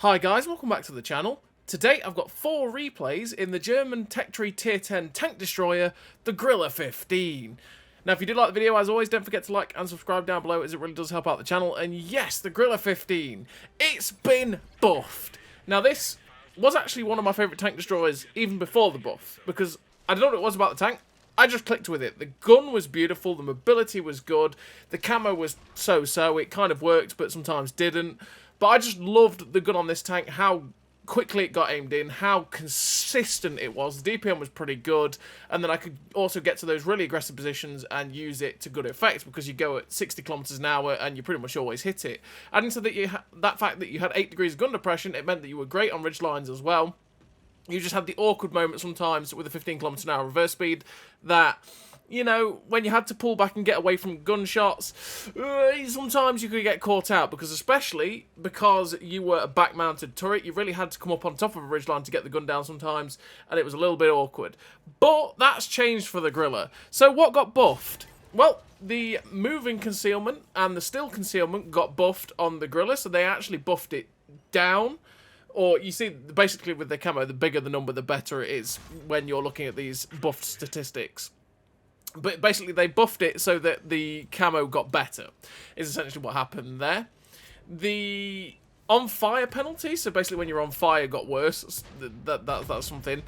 Hi guys, welcome back to the channel. Today I've got 4 replays in the German Tech Tree Tier 10 tank destroyer, the Grille 15. Now if you did like the video, as always, don't forget to like and subscribe down below as it really does help out the channel. And yes, the Grille 15, it's been buffed. Now this was actually one of my favourite tank destroyers even before the buff, because I don't know what it was about the tank. I just clicked with it. The gun was beautiful, the mobility was good, the camo was so-so, it kind of worked but sometimes didn't. But I just loved the gun on this tank, how quickly it got aimed in, how consistent it was. The DPM was pretty good, and then I could also get to those really aggressive positions and use it to good effect because you go at 60 kilometers an hour and you pretty much always hit it. Adding to that fact that you had 8 degrees of gun depression, it meant that you were great on ridge lines as well. You just had the awkward moment sometimes with a 15 kilometers an hour reverse speed that, you know, when you had to pull back and get away from gunshots, sometimes you could get caught out, because especially because you were a back-mounted turret, you really had to come up on top of a ridgeline to get the gun down sometimes, and it was a little bit awkward. But that's changed for the Grille. So what got buffed? Well, the moving concealment and the still concealment got buffed on the Grille, so they actually buffed it down. Or, you see, basically with the camo, the bigger the number, the better it is when you're looking at these buffed statistics. But basically, they buffed it so that the camo got better, is essentially what happened there. The on-fire penalty, so basically when you're on fire, got worse. That's something.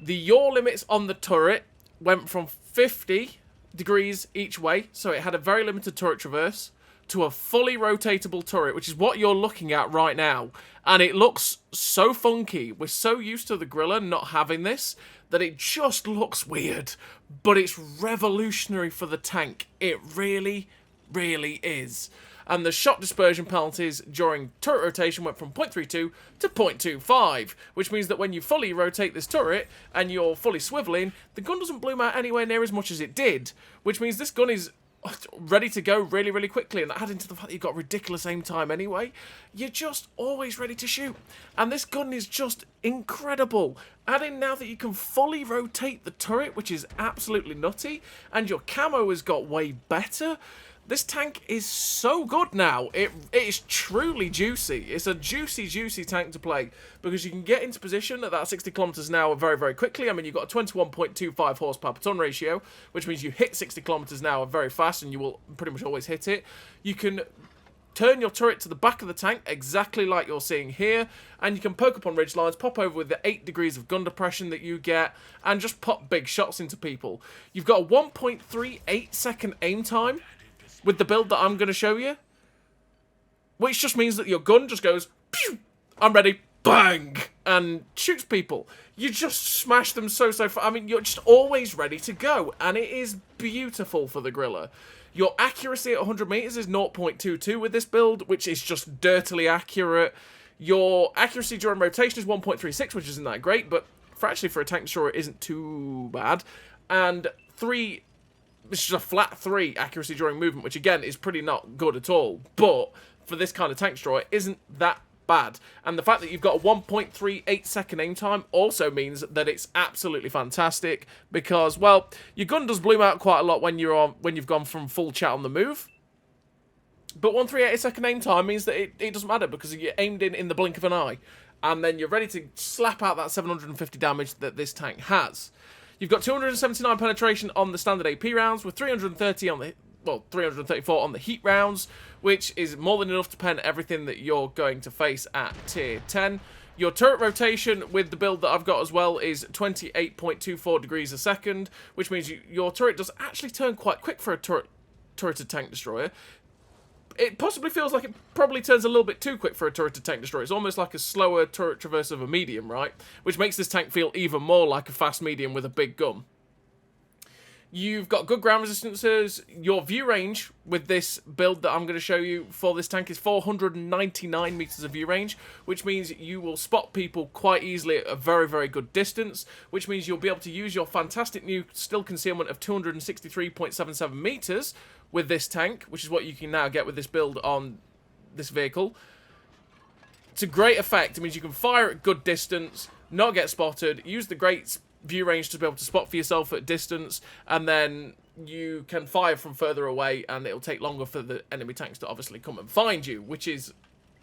The yaw limits on the turret went from 50 degrees each way, so it had a very limited turret traverse, to a fully rotatable turret, which is what you're looking at right now. And it looks so funky. We're so used to the Grille not having this that it just looks weird. But it's revolutionary for the tank. It really, really is. And the shot dispersion penalties during turret rotation went from 0.32 to 0.25, which means that when you fully rotate this turret and you're fully swiveling, the gun doesn't bloom out anywhere near as much as it did, which means this gun is ready to go really, really quickly. And adding to the fact that you've got ridiculous aim time anyway, you're just always ready to shoot. And this gun is just incredible. Adding now that you can fully rotate the turret, which is absolutely nutty, and your camo has got way better. This tank is so good now. It is truly juicy. It's a juicy, juicy tank to play, because you can get into position at that 60 kilometers an hour very, very quickly. I mean, you've got a 21.25 horsepower per ton ratio, which means you hit 60 kilometers an hour very fast, and you will pretty much always hit it. You can turn your turret to the back of the tank, exactly like you're seeing here, and you can poke up on ridge lines, pop over with the 8 degrees of gun depression that you get, and just pop big shots into people. You've got a 1.38 second aim time with the build that I'm going to show you, which just means that your gun just goes, pew, I'm ready, bang, and shoots people. You just smash them so far. I mean, you're just always ready to go, and it is beautiful for the Grille. Your accuracy at 100 meters is 0.22 with this build, which is just dirtily accurate. Your accuracy during rotation is 1.36, which isn't that great, but for a tank destroyer, it isn't too bad. And it's just a flat 3 accuracy during movement, which again is pretty not good at all. But for this kind of tank destroyer, isn't that bad. And the fact that you've got a 1.38 second aim time also means that it's absolutely fantastic, because, well, your gun does bloom out quite a lot when you've gone from full chat on the move. But 1.38 second aim time means that it doesn't matter, because you're aimed in the blink of an eye, and then you're ready to slap out that 750 damage that this tank has. You've got 279 penetration on the standard AP rounds, with 334 on the heat rounds, which is more than enough to pen everything that you're going to face at tier 10. Your turret rotation with the build that I've got as well is 28.24 degrees a second, which means your turret does actually turn quite quick for a turreted tank destroyer. It possibly feels like it probably turns a little bit too quick for a turreted tank destroyer. It's almost like a slower turret traverse of a medium, right? Which makes this tank feel even more like a fast medium with a big gun. You've got good ground resistances. Your view range with this build that I'm going to show you for this tank is 499 meters of view range, which means you will spot people quite easily at a very, very good distance, which means you'll be able to use your fantastic new still concealment of 263.77 meters with this tank, which is what you can now get with this build on this vehicle. To great effect. It means you can fire at good distance, not get spotted, use the great view range to be able to spot for yourself at distance, and then you can fire from further away, and it'll take longer for the enemy tanks to obviously come and find you, which is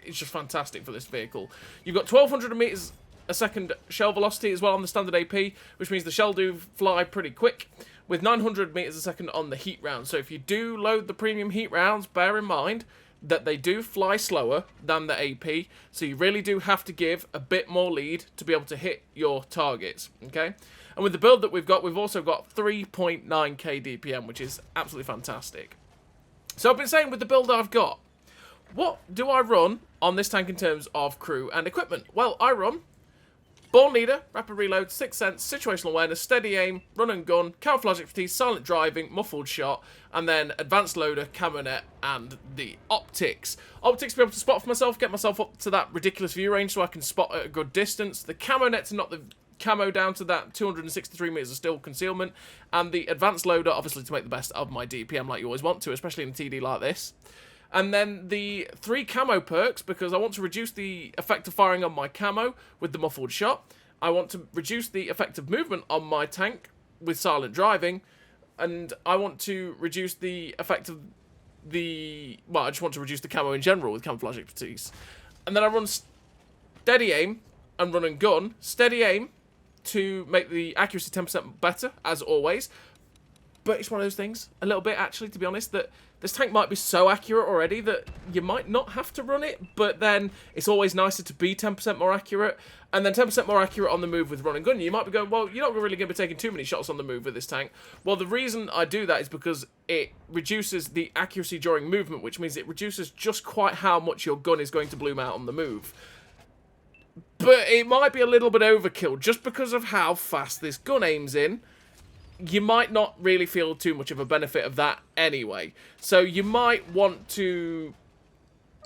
it's just fantastic for this vehicle. You've got 1200 meters a second shell velocity as well on the standard AP, which means the shell do fly pretty quick, with 900 meters a second on the heat rounds. So if you do load the premium heat rounds, bear in mind that they do fly slower than the AP, so you really do have to give a bit more lead to be able to hit your targets, okay? And with the build that we've also got 3.9k DPM, which is absolutely fantastic. So I've been saying with the build I've got, what do I run on this tank in terms of crew and equipment? Well, I run Born Leader, Rapid Reload, Sixth Sense, Situational Awareness, Steady Aim, Run and Gun, Camouflage Expertise, Silent Driving, Muffled Shot, and then Advanced Loader, Camo Net, and the Optics. Optics to be able to spot for myself, get myself up to that ridiculous view range so I can spot at a good distance. The Camo Net to knock the camo down to that 263 meters of still concealment, and the Advanced Loader, obviously, to make the best of my DPM like you always want to, especially in a TD like this. And then the 3 camo perks, because I want to reduce the effect of firing on my camo with the muffled shot. I want to reduce the effect of movement on my tank with silent driving. And I want to reduce the effect of the... Well, I just want to reduce the camo in general with camouflage expertise. And then I run Steady Aim and Run and Gun. Steady Aim to make the accuracy 10% better, as always. But it's one of those things, a little bit actually, to be honest, that this tank might be so accurate already that you might not have to run it, but then it's always nicer to be 10% more accurate, and then 10% more accurate on the move with Run and Gun. You might be going, well, you're not really going to be taking too many shots on the move with this tank. Well, the reason I do that is because it reduces the accuracy during movement, which means it reduces just quite how much your gun is going to bloom out on the move. But it might be a little bit overkill, just because of how fast this gun aims in. You might not really feel too much of a benefit of that anyway. So you might want to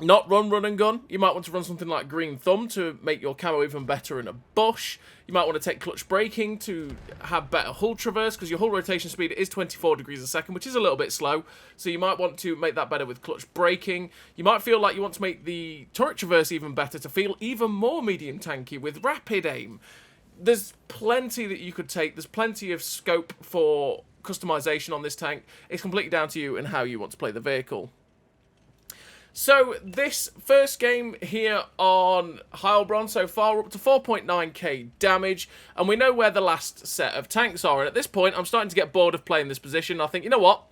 not run and gun. You might want to run something like Green Thumb to make your camo even better in a bush. You might want to take clutch braking to have better hull traverse, because your hull rotation speed is 24 degrees a second, which is a little bit slow. So you might want to make that better with clutch braking. You might feel like you want to make the turret traverse even better to feel even more medium tanky with rapid aim. There's plenty that you could take. There's plenty of scope for customization on this tank. It's completely down to you and how you want to play the vehicle. So this first game here on Heilbronn so far, we're up to 4.9k damage, and we know where the last set of tanks are. And at this point, I'm starting to get bored of playing this position. I think, you know what?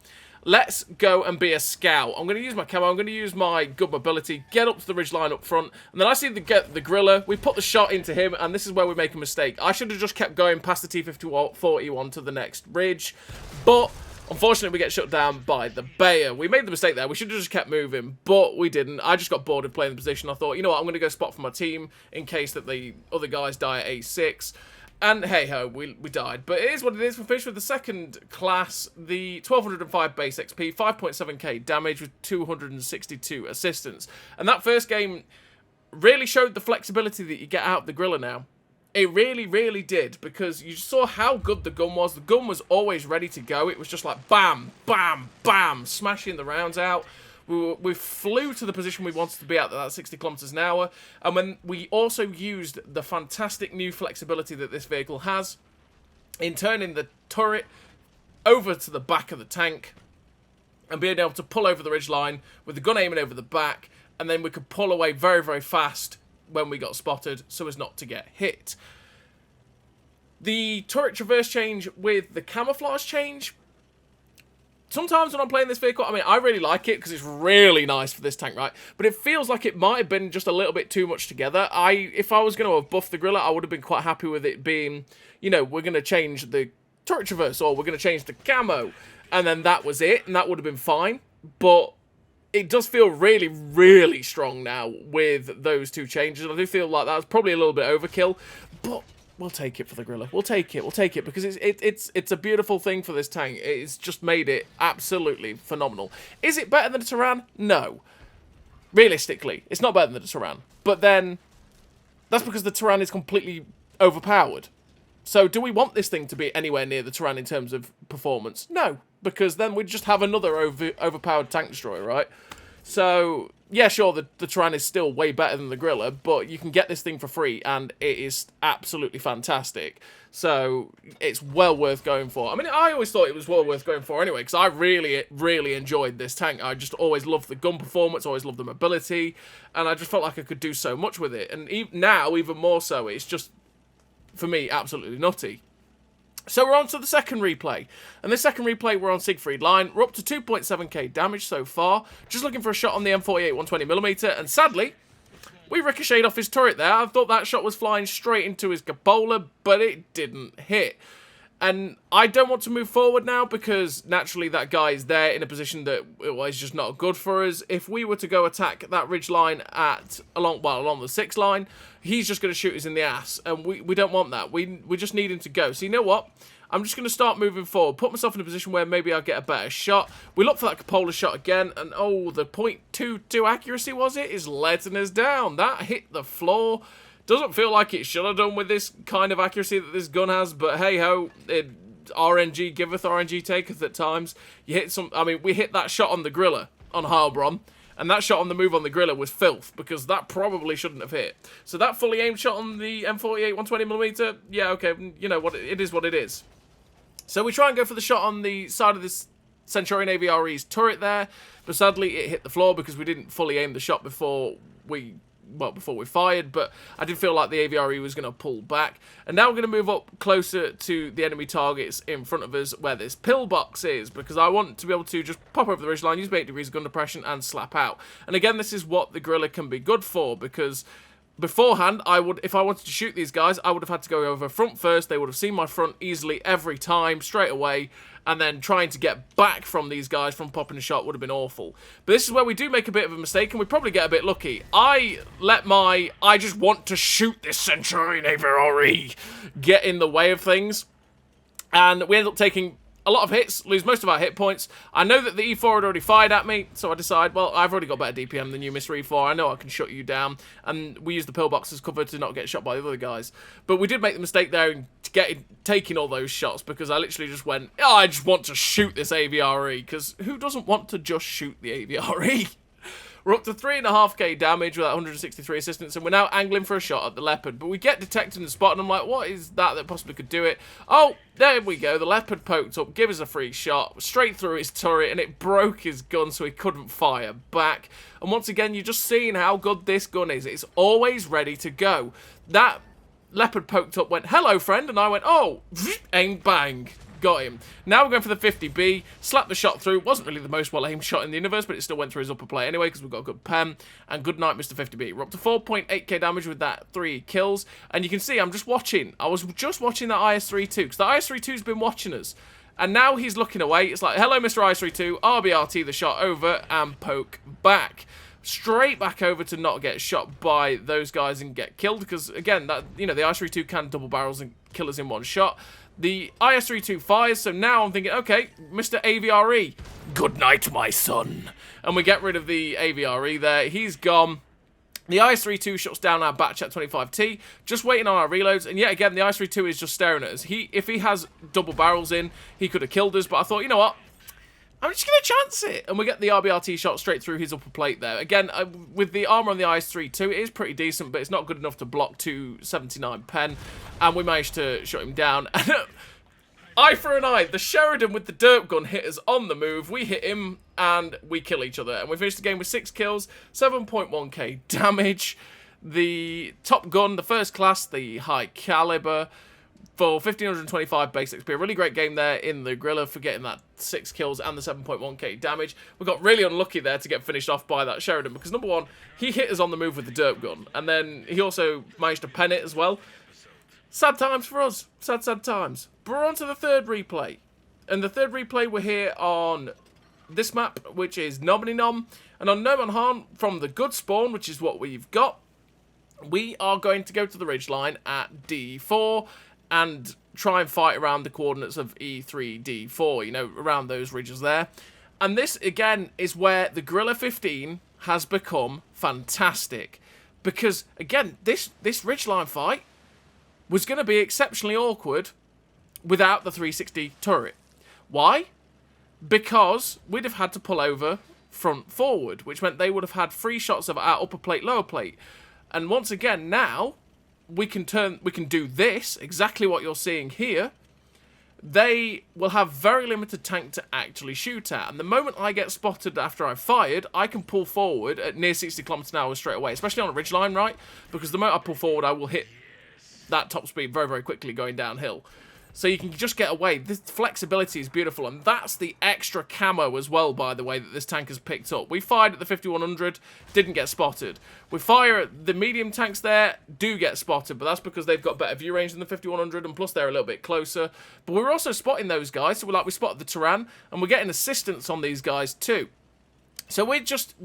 Let's go and be a scout. I'm going to use my camo. I'm going to use my good mobility, get up to the ridgeline up front, and then I see the Grille. We put the shot into him, and this is where we make a mistake. I should have just kept going past the T-50-41 to the next ridge, but unfortunately we get shut down by the Bayer. We made the mistake there. We should have just kept moving, but we didn't. I just got bored of playing the position. I thought, you know what, I'm going to go spot for my team in case that the other guys die at A6. And hey-ho, we died. But it is what it is. We finished with the second class, the 1205 base XP, 5.7k damage with 262 assistance. And that first game really showed the flexibility that you get out of the Grille now. It really, really did, because you saw how good the gun was. The gun was always ready to go. It was just like bam, bam, bam, smashing the rounds out. We flew to the position we wanted to be at 60 kilometers an hour, and when we also used the fantastic new flexibility that this vehicle has in turning the turret over to the back of the tank and being able to pull over the ridgeline with the gun aiming over the back, and then we could pull away very, very fast when we got spotted so as not to get hit. The turret traverse change with the camouflage change, sometimes when I'm playing this vehicle, I mean, I really like it because it's really nice for this tank, right? But it feels like it might have been just a little bit too much together. If I was going to have buffed the Grille, I would have been quite happy with it being, you know, we're going to change the turret traverse, or we're going to change the camo, and then that was it, and that would have been fine. But it does feel really, really strong now with those two changes. I do feel like that was probably a little bit overkill, but we'll take it for the Grille. We'll take it because it's a beautiful thing for this tank. It's just made it absolutely phenomenal. Is it better than a Turan? No. Realistically, it's not better than a Turan. But then, that's because the Turan is completely overpowered. So do we want this thing to be anywhere near the Turan in terms of performance? No, because then we'd just have another overpowered tank destroyer, right? So, yeah, sure, the Terran is still way better than the Grille, but you can get this thing for free, and it is absolutely fantastic. So, it's well worth going for. I mean, I always thought it was well worth going for anyway, because I really, really enjoyed this tank. I just always loved the gun performance, always loved the mobility, and I just felt like I could do so much with it. And now, even more so, it's just, for me, absolutely nutty. So we're on to the second replay. And this second replay, we're on Siegfried Line. We're up to 2.7k damage so far. Just looking for a shot on the M48 120mm. And sadly, we ricocheted off his turret there. I thought that shot was flying straight into his cupola, but it didn't hit. And I don't want to move forward now because naturally that guy is there in a position that is just not good for us. If we were to go attack that ridge line along the 6 line, he's just going to shoot us in the ass. And we don't want that. We just need him to go. So you know what? I'm just going to start moving forward. Put myself in a position where maybe I'll get a better shot. We look for that cupola shot again. And oh, the .22 accuracy was it? Is letting us down. That hit the floor. Doesn't feel like it should have done with this kind of accuracy that this gun has, but hey-ho, RNG giveth, RNG taketh at times. You hit some, I mean, we hit that shot on the Grille, on Heilbronn, and that shot on the move on the Grille was filth, because that probably shouldn't have hit. So that fully aimed shot on the M48 120mm, yeah, okay, you know, it is what it is. So we try and go for the shot on the side of this Centurion AVRE's turret there, but sadly it hit the floor because we didn't fully aim the shot before we fired, but I did feel like the AVRE was going to pull back. And now we're going to move up closer to the enemy targets in front of us where this pillbox is, because I want to be able to just pop over the ridgeline, use 8 degrees of gun depression, and slap out. And again, this is what the Grille can be good for, because beforehand, if I wanted to shoot these guys, I would have had to go over front first. They would have seen my front easily every time, straight away, and then trying to get back from these guys from popping a shot would have been awful. But this is where we do make a bit of a mistake, and we probably get a bit lucky. I just want to shoot this Centurion AVRE get in the way of things, and we end up taking a lot of hits, lose most of our hit points. I know that the E4 had already fired at me, so I decide, well, I've already got better DPM than you, Mr. E4. I know I can shut you down, and we use the pillbox as cover to not get shot by the other guys. But we did make the mistake there in taking all those shots, because I literally just went, oh, I just want to shoot this AVRE, because who doesn't want to just shoot the AVRE? We're up to 3.5k damage with that 163 assistance, and we're now angling for a shot at the Leopard. But we get detected and spotted, and I'm like, what is that possibly could do it? Oh, there we go. The Leopard poked up, give us a free shot, straight through his turret, and it broke his gun so he couldn't fire back. And once again, you're just seeing how good this gun is. It's always ready to go. That Leopard poked up, went, hello, friend, and I went, oh, aim, bang. Got him. Now we're going for the 50B, slapped the shot through. Wasn't really the most well-aimed shot in the universe, but it still went through his upper plate anyway, because we've got a good pen. And good night, Mr. 50B. We're up to 4.8k damage with that 3 kills. And you can see, I'm just watching. I was just watching that IS-32, because the IS-32's been watching us. And now he's looking away. It's like, hello, Mr. IS-32, RBRT the shot over, and poke back. Straight back over to not get shot by those guys and get killed, because, again, that the IS-32 can double barrels and kill us in one shot. The IS-32 fires, so now I'm thinking, okay, Mr. AVRE, good night, my son. And we get rid of the AVRE there. He's gone. The IS-32 shuts down our batch at 25T, just waiting on our reloads. And yet again, the IS-32 is just staring at us. If he has double barrels in, he could have killed us. But I thought, you know what? I'm just going to chance it. And we get the RBRT shot straight through his upper plate there. Again, with the armor on the IS-32, it is pretty decent, but it's not good enough to block 279 pen. And we managed to shut him down. Eye for an eye, the Sheridan with the Derp gun hit us on the move. We hit him, and we kill each other. And we finished the game with 6 kills, 7.1k damage. The top gun, the first class, the high caliber, for 1,525 base XP. A really great game there in the Grille for getting that 6 kills and the 7.1k damage. We got really unlucky there to get finished off by that Sheridan, because number one, he hit us on the move with the Derp gun, and then he also managed to pen it as well. Sad times for us. Sad, sad times. But we're on to the third replay. And the third replay, we're here on this map, which is Nomini Nom. And on Noman Han, from the good spawn, which is what we've got, we are going to go to the ridgeline at D4 and try and fight around the coordinates of E3, D4, around those ridges there. And this, again, is where the Grille 15 has become fantastic. Because, again, this ridgeline fight was going to be exceptionally awkward without the 360 turret. Why? Because we'd have had to pull over front forward, which meant they would have had 3 shots of our upper plate, lower plate. And once again, now we can do this, exactly what you're seeing here. They will have very limited tank to actually shoot at. And the moment I get spotted after I've fired, I can pull forward at near 60 kilometers an hour straight away, especially on a ridgeline, right? Because the moment I pull forward, I will hit that top speed very, very quickly going downhill. So you can just get away. This flexibility is beautiful, and that's the extra camo as well, by the way, that this tank has picked up. We fired at the 5100, didn't get spotted. We fire at the medium tanks there, do get spotted, but that's because they've got better view range than the 5100, and plus they're a little bit closer. But we're also spotting those guys, so we spotted the Turan, and we're getting assistance on these guys too. So we're just...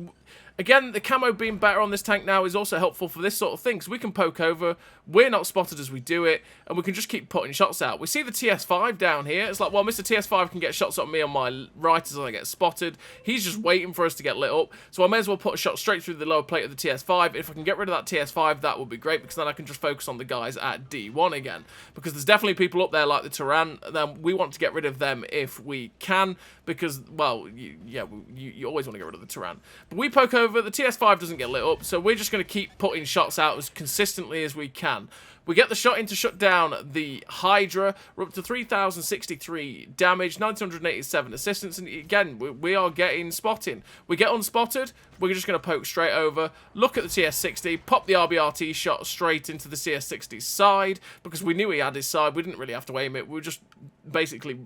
Again, the camo being better on this tank now is also helpful for this sort of thing, because we can poke over, we're not spotted as we do it, and we can just keep putting shots out. We see the TS5 down here. It's like, well, Mr. TS5 can get shots at me on my right as I get spotted. He's just waiting for us to get lit up, so I may as well put a shot straight through the lower plate of the TS5. If I can get rid of that TS5, that would be great, because then I can just focus on the guys at D1 again. Because there's definitely people up there like the Turan, then we want to get rid of them if we can, because, well, you always want to get rid of the Turan. But we poke over, the TS5 doesn't get lit up, so we're just going to keep putting shots out as consistently as we can. We get the shot in to shut down the Hydra. We're up to 3,063 damage, 987 assistance, and again, we are getting spotting. We get unspotted, we're just going to poke straight over, look at the TS60, pop the RBRT shot straight into the CS60's side, because we knew he had his side, we didn't really have to aim it, we were just basically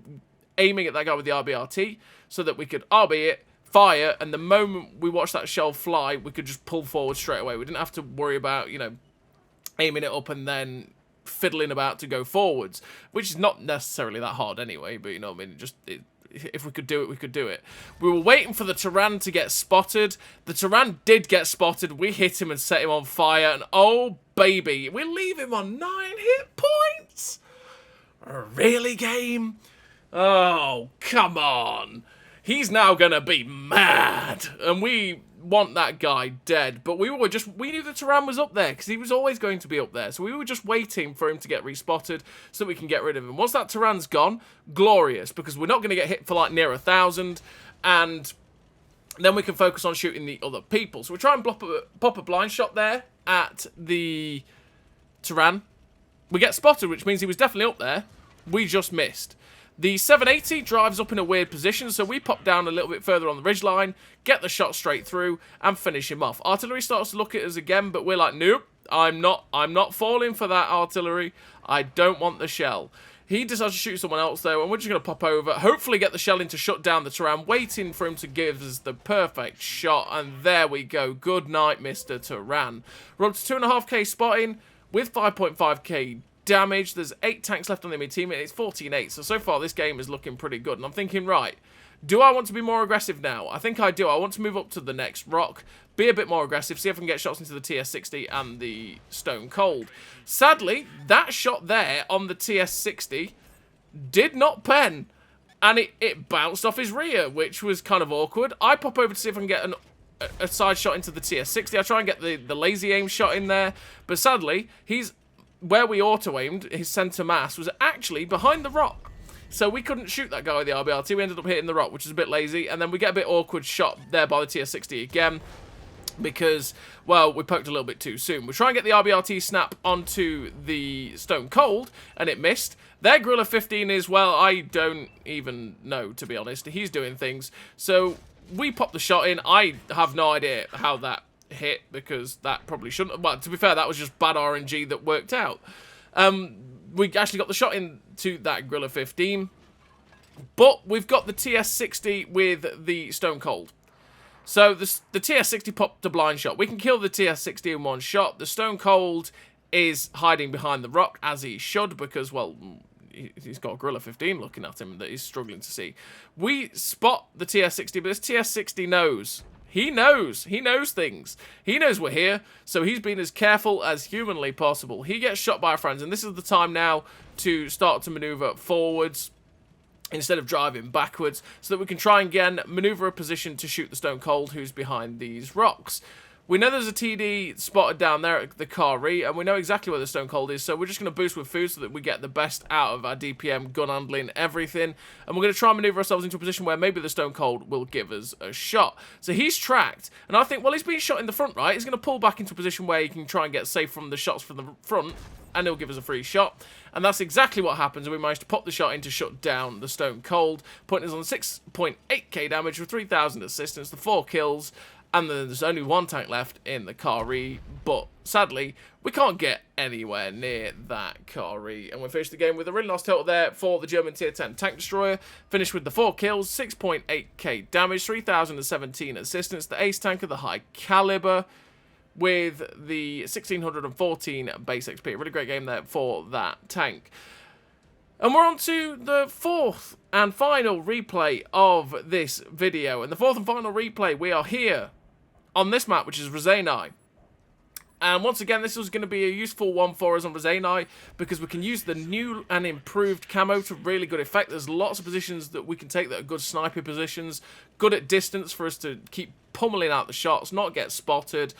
aiming at that guy with the RBRT, so that we could RB it, fire, and the moment we watched that shell fly, we could just pull forward straight away. We didn't have to worry about, you know, aiming it up and then fiddling about to go forwards, which is not necessarily that hard anyway, but you know what I mean, if we could do it, we could do it. We were waiting for the Turan to get spotted. The Turan did get spotted. We hit him and set him on fire, and oh baby, we leave him on 9 hit points? Really, game? Oh, come on. He's now going to be mad, and we want that guy dead. But we knew the Turan was up there, because he was always going to be up there. So we were just waiting for him to get respotted so that we can get rid of him. Once that Turan's gone, glorious, because we're not going to get hit for like near 1,000, and then we can focus on shooting the other people. So we try and pop a blind shot there at the Turan. We get spotted, which means he was definitely up there. We just missed. The 780 drives up in a weird position, so we pop down a little bit further on the ridgeline, get the shot straight through, and finish him off. Artillery starts to look at us again, but we're like, nope, I'm not falling for that artillery. I don't want the shell. He decides to shoot someone else, though, and we're just going to pop over, hopefully get the shell in to shut down the Turan, waiting for him to give us the perfect shot, and there we go. Good night, Mr. Turan. We're up to 2.5k spotting with 5.5k damage. There's 8 tanks left on the enemy team, and it's 14-8. So far, this game is looking pretty good. And I'm thinking, right, do I want to be more aggressive now? I think I do. I want to move up to the next rock, be a bit more aggressive, see if I can get shots into the TS60 and the Stone Cold. Sadly, that shot there on the TS60 did not pen, and it bounced off his rear, which was kind of awkward. I pop over to see if I can get a side shot into the TS60. I try and get the lazy aim shot in there, but sadly, where we auto-aimed, his centre mass, was actually behind the rock. So we couldn't shoot that guy with the RBRT. We ended up hitting the rock, which is a bit lazy. And then we get a bit awkward shot there by the TS60 again, because, well, we poked a little bit too soon. We try and get the RBRT snap onto the Stone Cold, and it missed. Their Grille 15 is, well, I don't even know, to be honest. He's doing things. So we pop the shot in. I have no idea how that hit, because that probably shouldn't. Well, to be fair, that was just bad RNG that worked out. We actually got the shot into that Grille 15, but we've got the TS60 with the Stone Cold. So the TS60 popped a blind shot. We can kill the TS60 in one shot. The Stone Cold is hiding behind the rock, as he should, because, well, he's got a Grille 15 looking at him that he's struggling to see. We spot the TS60, but this TS60 knows. He knows things. He knows we're here, so he's been as careful as humanly possible. He gets shot by our friends, and this is the time now to start to maneuver forwards instead of driving backwards, so that we can try and again maneuver a position to shoot the Stone Cold, who's behind these rocks. We know there's a TD spotted down there at the Grille, and we know exactly where the Stone Cold is, so we're just going to boost with food so that we get the best out of our DPM, gun handling, everything. And we're going to try and maneuver ourselves into a position where maybe the Stone Cold will give us a shot. So he's tracked, and I think, well, he's being shot in the front, right? He's going to pull back into a position where he can try and get safe from the shots from the front, and he'll give us a free shot. And that's exactly what happens, and we managed to pop the shot in to shut down the Stone Cold, putting us on 6.8k damage with 3,000 assistance, the 4 kills, and then there's only one tank left in the Grille, but sadly, we can't get anywhere near that Grille. And we finished the game with a really nice total there for the German Tier 10 Tank Destroyer. Finished with the 4 kills, 6.8k damage, 3,017 assistance, the Ace Tanker, the High Caliber, with the 1,614 base XP. A really great game there for that tank. And we're on to the fourth and final replay of this video. And the fourth and final replay, we are here on this map, which is Rosenai. And once again, this is going to be a useful one for us on Rosenai, because we can use the new and improved camo to really good effect. There's lots of positions that we can take that are good sniper positions, good at distance for us to keep pummeling out the shots, not get spotted.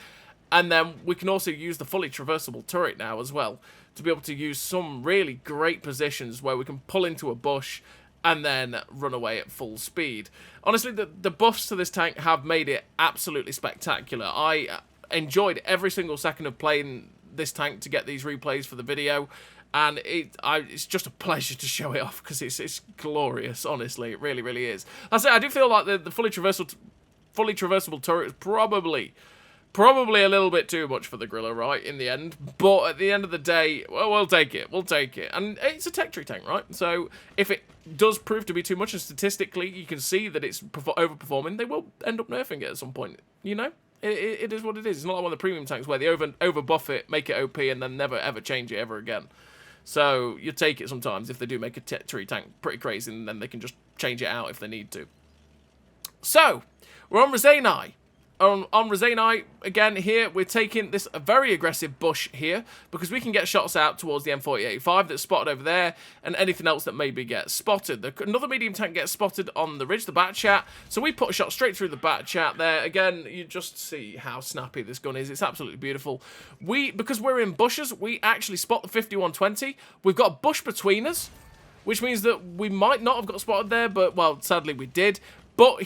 And then we can also use the fully traversable turret now as well, to be able to use some really great positions where we can pull into a bush and then run away at full speed. Honestly, the buffs to this tank have made it absolutely spectacular. I enjoyed every single second of playing this tank to get these replays for the video, and it's just a pleasure to show it off, because it's glorious, honestly. It really, really is. I do feel like the fully traversable turret is probably a little bit too much for the Grille, right, in the end. But at the end of the day, well, we'll take it. We'll take it. And it's a tech tree tank, right? So if it does prove to be too much, and statistically you can see that it's overperforming, they will end up nerfing it at some point, you know? It is what it is. It's not like one of the premium tanks where they over buff it, make it OP, and then never ever change it ever again. So you take it sometimes if they do make a tech tree tank pretty crazy, and then they can just change it out if they need to. So, we're on Rosenai. On Rosenai, again, here, we're taking this very aggressive bush here, because we can get shots out towards the M4085 that's spotted over there, and anything else that maybe gets spotted. Another medium tank gets spotted on the ridge, the bat chat, so we put a shot straight through the bat chat there. Again, you just see how snappy this gun is. It's absolutely beautiful. Because we're in bushes, we actually spot the 5120. We've got a bush between us, which means that we might not have got spotted there, but, well, sadly we did. But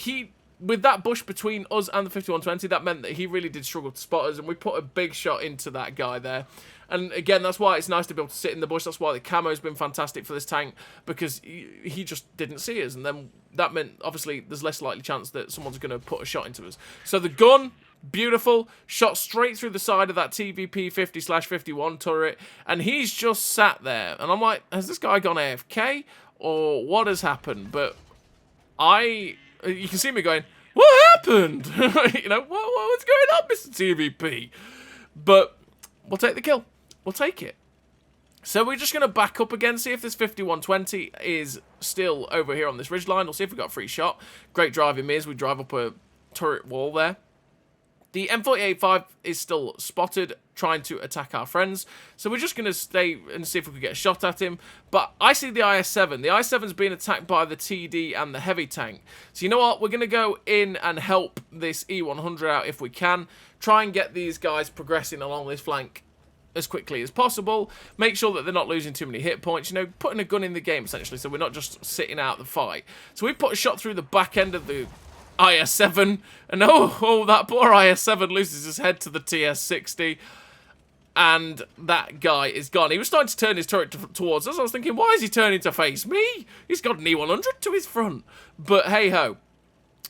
with that bush between us and the 5120, that meant that he really did struggle to spot us, and we put a big shot into that guy there. And again, that's why it's nice to be able to sit in the bush. That's why the camo's been fantastic for this tank, because he just didn't see us, and then that meant, obviously, there's less likely chance that someone's going to put a shot into us. So the gun, beautiful, shot straight through the side of that TVP 50/51 turret, and he's just sat there. And I'm like, has this guy gone AFK, or what has happened? But you can see me going, what happened? You know, what's going on, Mr. TVP? But we'll take the kill. We'll take it. So we're just going to back up again, see if this 5120 is still over here on this ridgeline. We'll see if we got a free shot. Great driving me as we drive up a turret wall there. The M4085 is still spotted, trying to attack our friends. So we're just going to stay and see if we can get a shot at him. But I see the IS-7. The IS-7's being attacked by the TD and the heavy tank. So you know what? We're going to go in and help this E100 out if we can. Try and get these guys progressing along this flank as quickly as possible. Make sure that they're not losing too many hit points. You know, putting a gun in the game, essentially, so we're not just sitting out the fight. So we put a shot through the back end of the IS-7, and oh, that poor IS-7 loses his head to the TS-60, and that guy is gone. He was starting to turn his turret towards us. I was thinking, why is he turning to face me? He's got an E100 to his front. But hey-ho.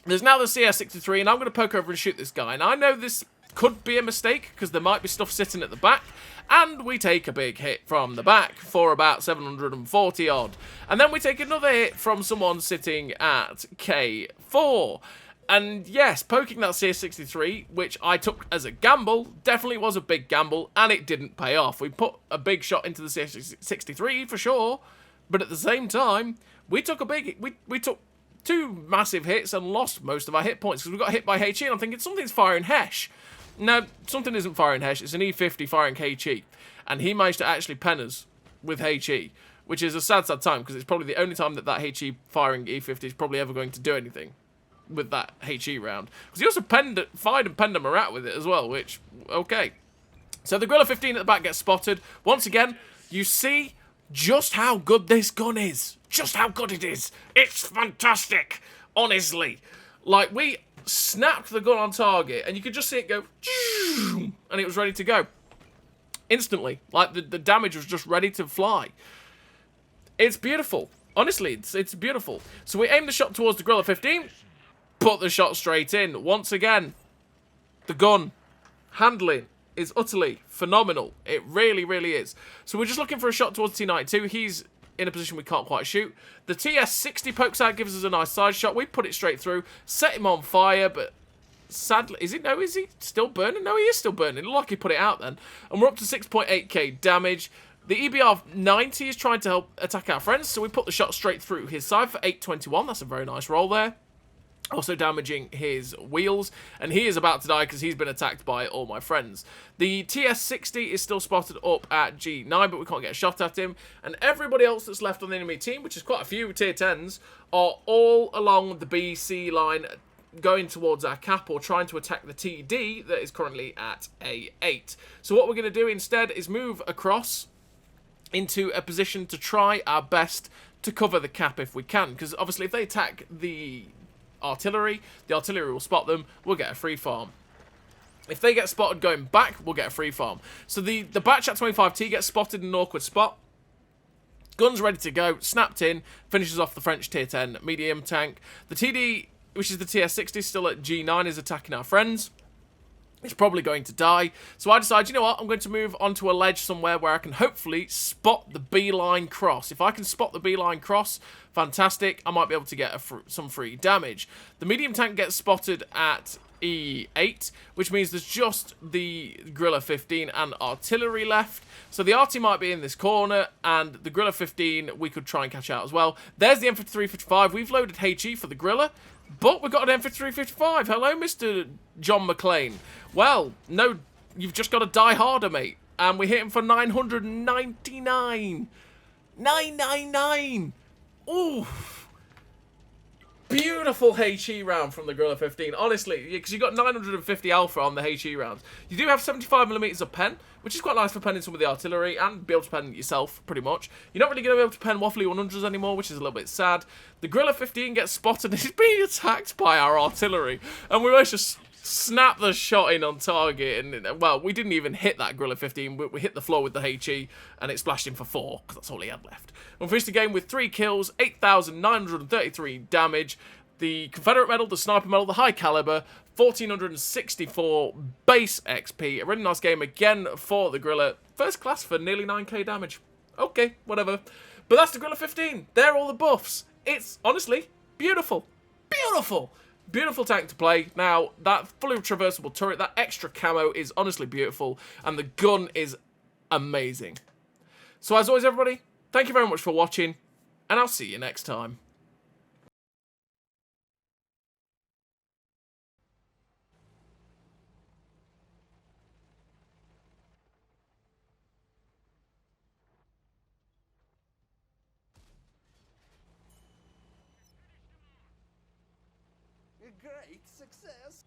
There's now the CS-63, and I'm going to poke over and shoot this guy. And I know this could be a mistake, because there might be stuff sitting at the back, and we take a big hit from the back for about 740 odd. And then we take another hit from someone sitting at K4. And yes, poking that CS-63, which I took as a gamble, definitely was a big gamble, and it didn't pay off. We put a big shot into the CS-63 for sure, but at the same time, we took we took two massive hits and lost most of our hit points, because we got hit by HE, and I'm thinking something's firing Hesh. No, something isn't firing Hesh. It's an E50 firing HE. And he managed to actually pen us with HE, which is a sad, sad time, because it's probably the only time that HE firing E50 is probably ever going to do anything. with that HE round. Because he also fired and penned a Marat with it as well, which, okay. So the Grille 15 at the back gets spotted. Once again, you see just how good this gun is. Just how good it is. It's fantastic. Honestly. Like, we snapped the gun on target, and you could just see it go, and it was ready to go. Instantly. Like, the damage was just ready to fly. It's beautiful. Honestly, it's beautiful. So we aim the shot towards the Grille 15, put the shot straight in. Once again, the gun handling is utterly phenomenal. It really, really is. So we're just looking for a shot towards T92. He's in a position we can't quite shoot. The TS60 pokes out, gives us a nice side shot. We put it straight through, set him on fire, but sadly, is he still burning? No, he is still burning. Look, he put it out then. And we're up to 6.8k damage. The EBR 90 is trying to help attack our friends, so we put the shot straight through his side for 821. That's a very nice roll there. Also damaging his wheels, and he is about to die because he's been attacked by all my friends. The TS60 is still spotted up at G9, but we can't get a shot at him. And everybody else that's left on the enemy team, which is quite a few tier 10s, are all along the BC line, going towards our cap or trying to attack the TD that is currently at A8. So what we're going to do instead is move across into a position to try our best to cover the cap if we can, because obviously if they attack the artillery will spot them, we'll get a free farm. If they get spotted going back, we'll get a free farm. So the batch at 25T gets spotted in an awkward spot. Gun's ready to go, snapped in, finishes off the French tier 10 medium tank. The TD, which is the TS60, still at G9, is attacking our friends. It's probably going to die. So I decide, you know what, I'm going to move onto a ledge somewhere where I can hopefully spot the B-line cross. If I can spot the B-line cross, fantastic. I might be able to get some free damage. The medium tank gets spotted at E8, which means there's just the Grille 15 and artillery left. So the arty might be in this corner, and the Grille 15 we could try and catch out as well. There's the M5355. We've loaded HE for the Grille, but we've got an M5355. Hello, Mr. John McClane. Well, no, you've just got to die harder, mate. And we hit him for 999. 999. Ooh. Beautiful HE round from the Grille 15. Honestly, because you got 950 alpha on the HE rounds. You do have 75mm of pen, which is quite nice for penning some of the artillery and be able to pen it yourself, pretty much. You're not really going to be able to pen waffly 100s anymore, which is a little bit sad. The Grille 15 gets spotted and is being attacked by our artillery. And we managed to snap the shot in on target. And, well, we didn't even hit that Grille 15. We hit the floor with the HE and it splashed him for 4, because that's all he had left. We finished the game with 3 kills, 8,933 damage. The Confederate medal, the sniper medal, the high caliber, 1,464 base XP. A really nice game again for the Grille. First class for nearly 9k damage. Okay, whatever. But that's the Grille 15. They're all the buffs. It's honestly beautiful. Beautiful. Beautiful tank to play. Now, that fully traversable turret, that extra camo is honestly beautiful. And the gun is amazing. So as always, everybody, thank you very much for watching. And I'll see you next time. A great success.